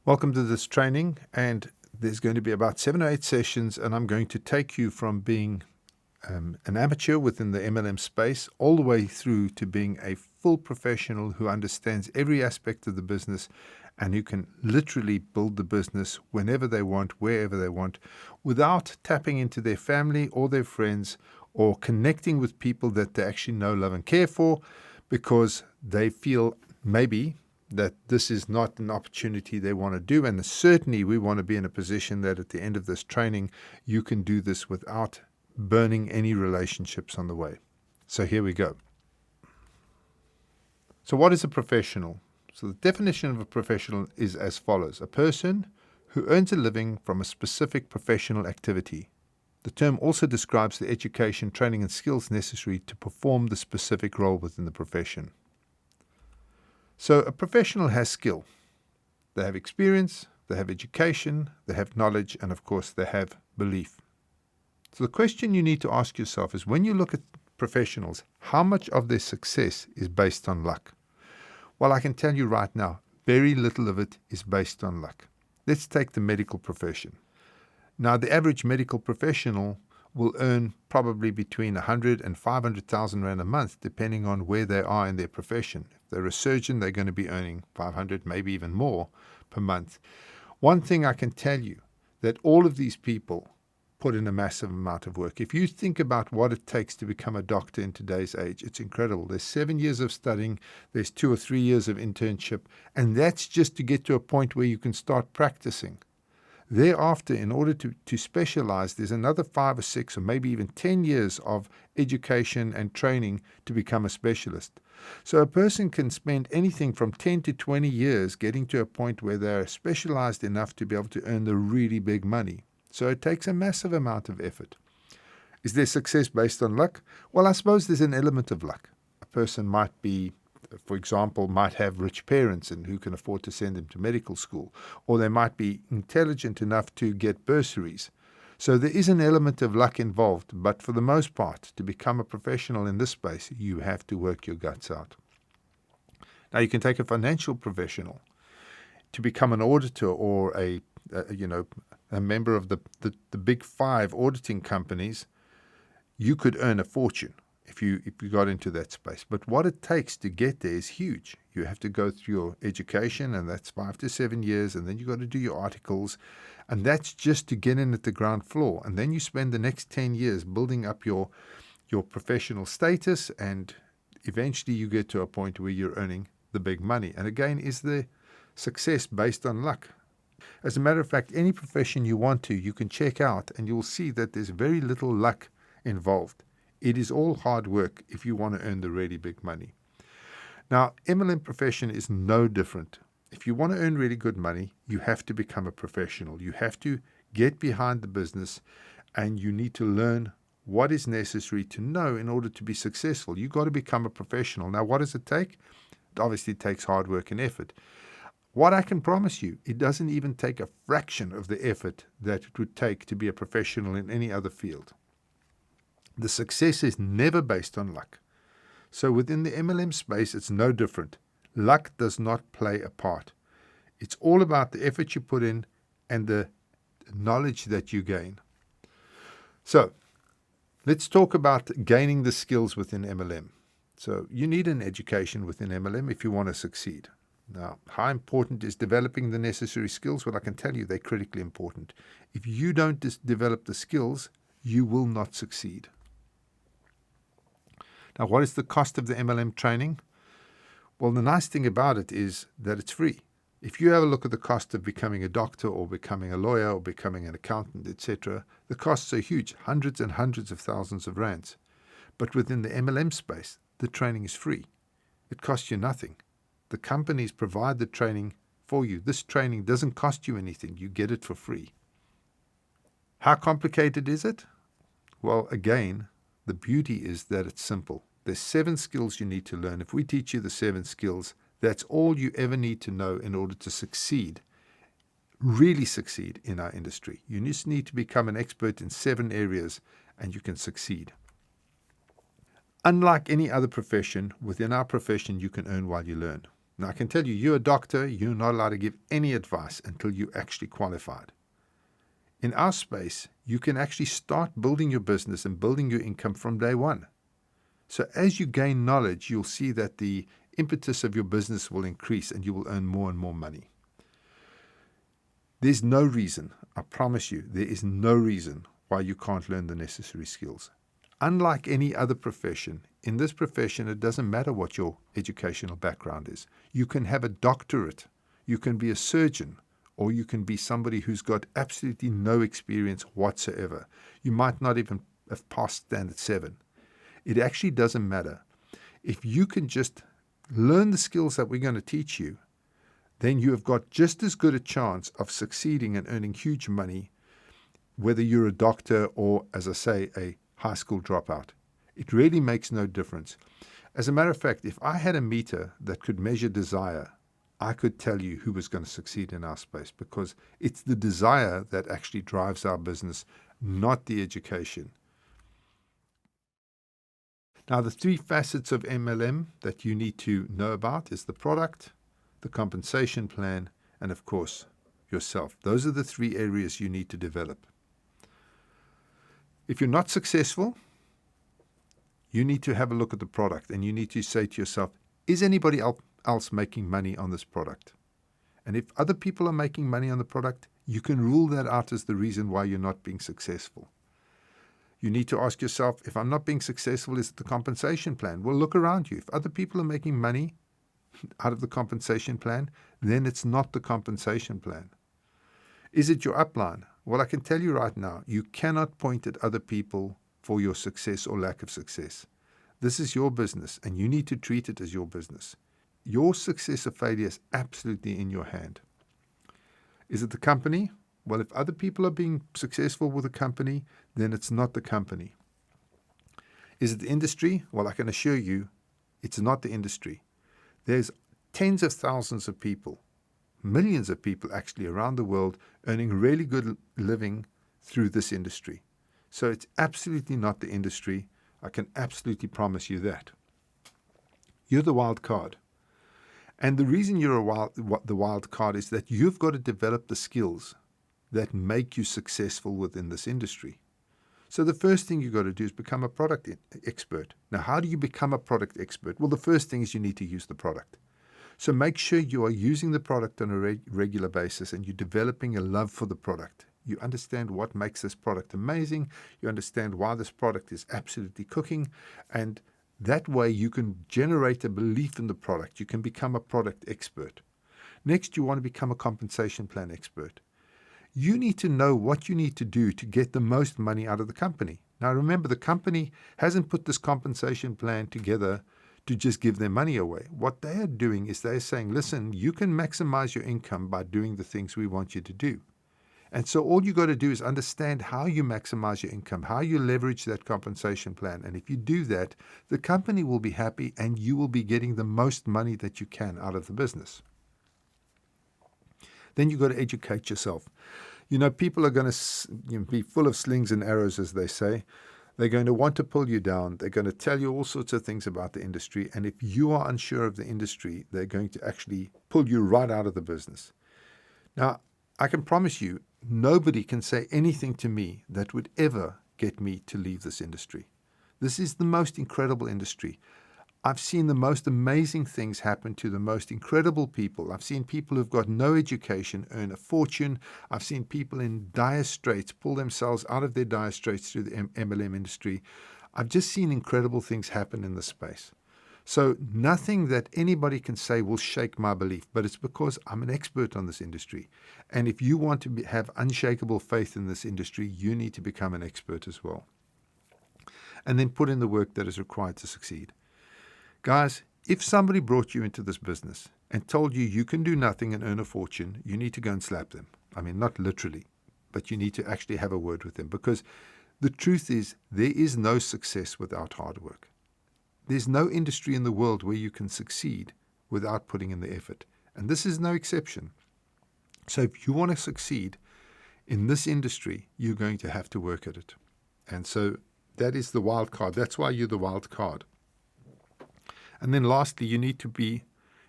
Welcome to this training, and there's going to be about 7 or 8 sessions, and I'm going to take you from being an amateur within the MLM space all the way through to being a full professional who understands every aspect of the business and who can literally build the business whenever they want, wherever they want, without tapping into their family or their friends or connecting with people that they actually know, love, and care for, because they feel maybe that this is not an opportunity they want to do. And certainly we want to be in a position that at the end of this training, you can do this without burning any relationships on the way. So here we go. So what is a professional? So the definition of a professional is as follows: a person who earns a living from a specific professional activity. The term also describes the education, training, and skills necessary to perform the specific role within the profession. So a professional has skill. They have experience, they have education, they have knowledge, and of course they have belief. So the question you need to ask yourself is, when you look at professionals, how much of their success is based on luck? Well, I can tell you right now, very little of it is based on luck. Let's take the medical profession. Now, the average medical professional will earn probably between 100 and 500,000 Rand a month, depending on where they are in their profession. If they're a surgeon, they're going to be earning 500, maybe even more per month. One thing I can tell you, that all of these people put in a massive amount of work. If you think about what it takes to become a doctor in today's age, it's incredible. There's 7 years of studying, there's 2 or 3 years of internship, and that's just to get to a point where you can start practicing. Thereafter, in order to specialize, there's another 5 or 6 or maybe even 10 years of education and training to become a specialist. So a person can spend anything from 10 to 20 years getting to a point where they're specialized enough to be able to earn the really big money. So it takes a massive amount of effort. Is there success based on luck? Well, I suppose there's an element of luck. A person might be, for example, might have rich parents and who can afford to send them to medical school, or they might be intelligent enough to get bursaries. So there is an element of luck involved, but for the most part, to become a professional in this space, you have to work your guts out. Now, you can take a financial professional. To become an auditor or a member of the big 5 auditing companies, you could earn a fortune if you got into that space. But what it takes to get there is huge. You have to go through your education, and that's 5 to 7 years, and then you got to do your articles, and that's just to get in at the ground floor. And then you spend the next 10 years building up your professional status, and eventually you get to a point where you're earning the big money. And again, is the success based on luck? As a matter of fact, any profession you want to, you can check out, and you'll see that there's very little luck involved. It is all hard work if you want to earn the really big money. Now, MLM profession is no different. If you want to earn really good money, you have to become a professional. You have to get behind the business, and you need to learn what is necessary to know in order to be successful. You've got to become a professional. Now, what does it take? It obviously takes hard work and effort. What I can promise you, it doesn't even take a fraction of the effort that it would take to be a professional in any other field. The success is never based on luck. So within the MLM space, it's no different. Luck does not play a part. It's all about the effort you put in and the knowledge that you gain. So let's talk about gaining the skills within MLM. So you need an education within MLM if you want to succeed. Now, how important is developing the necessary skills? Well, I can tell you they're critically important. If you don't develop the skills, you will not succeed. Now, what is the cost of the MLM training? Well, the nice thing about it is that it's free. If you have a look at the cost of becoming a doctor or becoming a lawyer or becoming an accountant, etc., the costs are huge, hundreds and hundreds of thousands of rands. But within the MLM space, the training is free. It costs you nothing. The companies provide the training for you. This training doesn't cost you anything. You get it for free. How complicated is it? Well, again, the beauty is that it's simple. There's 7 skills you need to learn. If we teach you the 7 skills, that's all you ever need to know in order to succeed, really succeed in our industry. You just need to become an expert in 7 areas and you can succeed. Unlike any other profession, within our profession you can earn while you learn. Now, I can tell you, you're a doctor, you're not allowed to give any advice until you're actually qualified. In our space, you can actually start building your business and building your income from day one. So as you gain knowledge, you'll see that the impetus of your business will increase and you will earn more and more money. There's no reason, I promise you, there is no reason why you can't learn the necessary skills. Unlike any other profession, in this profession, it doesn't matter what your educational background is. You can have a doctorate, you can be a surgeon, or you can be somebody who's got absolutely no experience whatsoever. You might not even have passed standard 7. It actually doesn't matter. If you can just learn the skills that we're going to teach you, then you have got just as good a chance of succeeding and earning huge money, whether you're a doctor or, as I say, a high school dropout. It really makes no difference. As a matter of fact, if I had a meter that could measure desire, I could tell you who was going to succeed in our space, because it's the desire that actually drives our business, not the education. Now, the 3 facets of MLM that you need to know about is the product, the compensation plan, and of course, yourself. Those are the 3 areas you need to develop. If you're not successful, you need to have a look at the product and you need to say to yourself, is anybody else making money on this product? And if other people are making money on the product, you can rule that out as the reason why you're not being successful. You need to ask yourself, if I'm not being successful, is it the compensation plan? Well, look around you. If other people are making money out of the compensation plan, then it's not the compensation plan. Is it your upline? Well, I can tell you right now, you cannot point at other people for your success or lack of success. This is your business, and you need to treat it as your business. Your success or failure is absolutely in your hand. Is it the company? Well, if other people are being successful with a company, then it's not the company. Is it the industry? Well, I can assure you, it's not the industry. There's tens of thousands of people, millions of people actually around the world earning really good living through this industry. So it's absolutely not the industry. I can absolutely promise you that. You're the wild card. And the reason you're the wild card is that you've got to develop the skills that make you successful within this industry. So the first thing you've got to do is become a product expert. Now, how do you become a product expert? Well, the first thing is you need to use the product. So make sure you are using the product on a regular basis and you're developing a love for the product. You understand what makes this product amazing. You understand why this product is absolutely cooking. And that way you can generate a belief in the product. You can become a product expert. Next, you want to become a compensation plan expert. You need to know what you need to do to get the most money out of the company. Now, remember, the company hasn't put this compensation plan together to just give their money away. What they are doing is they're saying, listen, you can maximize your income by doing the things we want you to do. And so all you got to do is understand how you maximize your income, how you leverage that compensation plan. And if you do that, the company will be happy and you will be getting the most money that you can out of the business. Then you've got to educate yourself. You know, people are going to be full of slings and arrows, as they say. They're going to want to pull you down. They're going to tell you all sorts of things about the industry. And if you are unsure of the industry, they're going to actually pull you right out of the business. Now, I can promise you, nobody can say anything to me that would ever get me to leave this industry. This is the most incredible industry. I've seen the most amazing things happen to the most incredible people. I've seen people who've got no education earn a fortune. I've seen people in dire straits pull themselves out of their dire straits through the MLM industry. I've just seen incredible things happen in this space. So nothing that anybody can say will shake my belief, but it's because I'm an expert on this industry. And if you want to have unshakable faith in this industry, you need to become an expert as well. And then put in the work that is required to succeed. Guys, if somebody brought you into this business and told you you can do nothing and earn a fortune, you need to go and slap them. I mean, not literally, but you need to actually have a word with them, because the truth is there is no success without hard work. There's no industry in the world where you can succeed without putting in the effort. And this is no exception. So if you want to succeed in this industry, you're going to have to work at it. And so that is the wild card. That's why you're the wild card. And then lastly, you need to be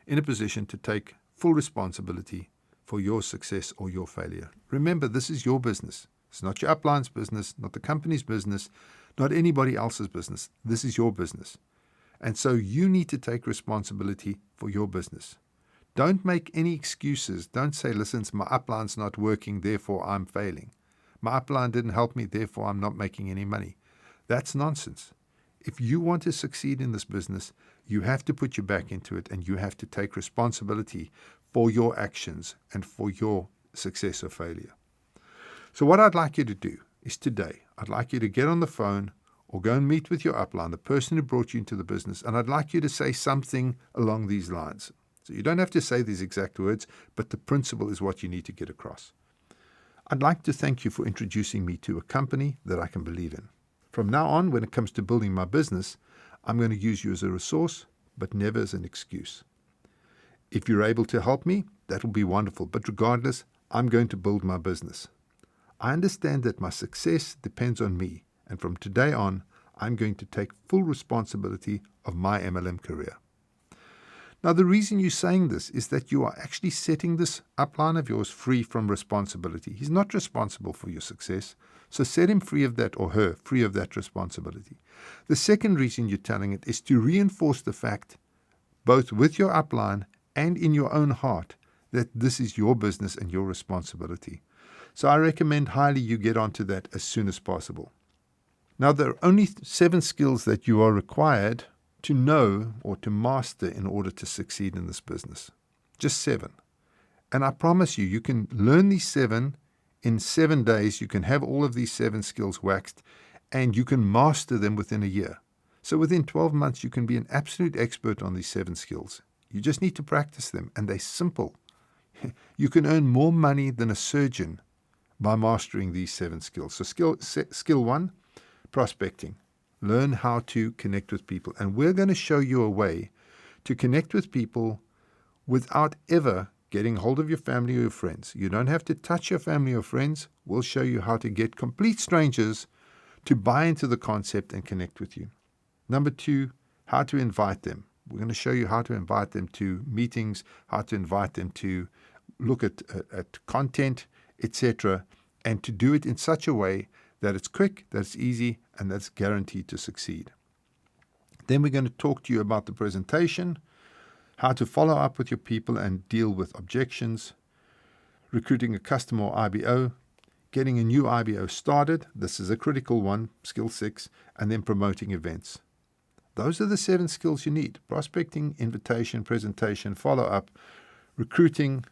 in a position to take full responsibility for your success or your failure. Remember, this is your business. It's not your upline's business, not the company's business, not anybody else's business. This is your business. And so you need to take responsibility for your business. Don't make any excuses. Don't say, listen, my upline's not working, therefore I'm failing. My upline didn't help me, therefore I'm not making any money. That's nonsense. If you want to succeed in this business, you have to put your back into it and you have to take responsibility for your actions and for your success or failure. So what I'd like you to do is today, I'd like you to get on the phone or go and meet with your upline, the person who brought you into the business, and I'd like you to say something along these lines. So you don't have to say these exact words, but the principle is what you need to get across. I'd like to thank you for introducing me to a company that I can believe in. From now on, when it comes to building my business, I'm going to use you as a resource, but never as an excuse. If you're able to help me, that will be wonderful. But regardless, I'm going to build my business. I understand that my success depends on me. And from today on, I'm going to take full responsibility of my MLM career. Now, the reason you're saying this is that you are actually setting this upline of yours free from responsibility. He's not responsible for your success. So set him free of that, or her free of that responsibility. The second reason you're telling it is to reinforce the fact, both with your upline and in your own heart, that this is your business and your responsibility. So I recommend highly you get onto that as soon as possible. Now, there are only 7 skills that you are required to know or to master in order to succeed in this business. Just 7. And I promise you, you can learn these 7 in 7 days. You can have all of these 7 skills waxed, and you can master them within a year. So within 12 months, you can be an absolute expert on these 7 skills. You just need to practice them, and they're simple. You can earn more money than a surgeon by mastering these 7 skills. So skill 1, prospecting. Learn how to connect with people. And we're going to show you a way to connect with people without ever getting hold of your family or your friends. You don't have to touch your family or friends. We'll show you how to get complete strangers to buy into the concept and connect with you. Number 2, how to invite them. We're going to show you how to invite them to meetings, how to invite them to look at content, etc., and to do it in such a way that it's quick, that it's easy, and that's guaranteed to succeed. Then we're going to talk to you about the presentation, how to follow up with your people and deal with objections, recruiting a customer or IBO, getting a new IBO started. This is a critical one, skill 6, and then promoting events. Those are the 7 skills you need: prospecting, invitation, presentation, follow up, recruiting,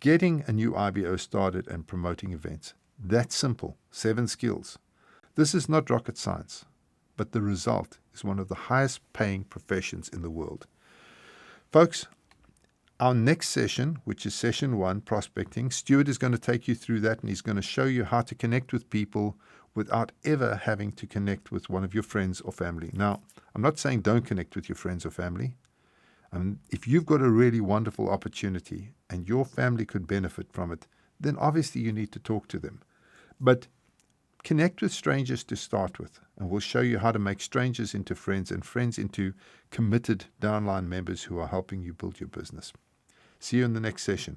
getting a new IBO started, and promoting events. That's simple. 7 skills. This is not rocket science, but the result is one of the highest paying professions in the world. Folks, our next session, which is session 1, prospecting, Stuart is going to take you through that, and he's going to show you how to connect with people without ever having to connect with one of your friends or family. Now, I'm not saying don't connect with your friends or family. If you've got a really wonderful opportunity and your family could benefit from it, then obviously you need to talk to them. But connect with strangers to start with, and we'll show you how to make strangers into friends and friends into committed downline members who are helping you build your business. See you in the next session.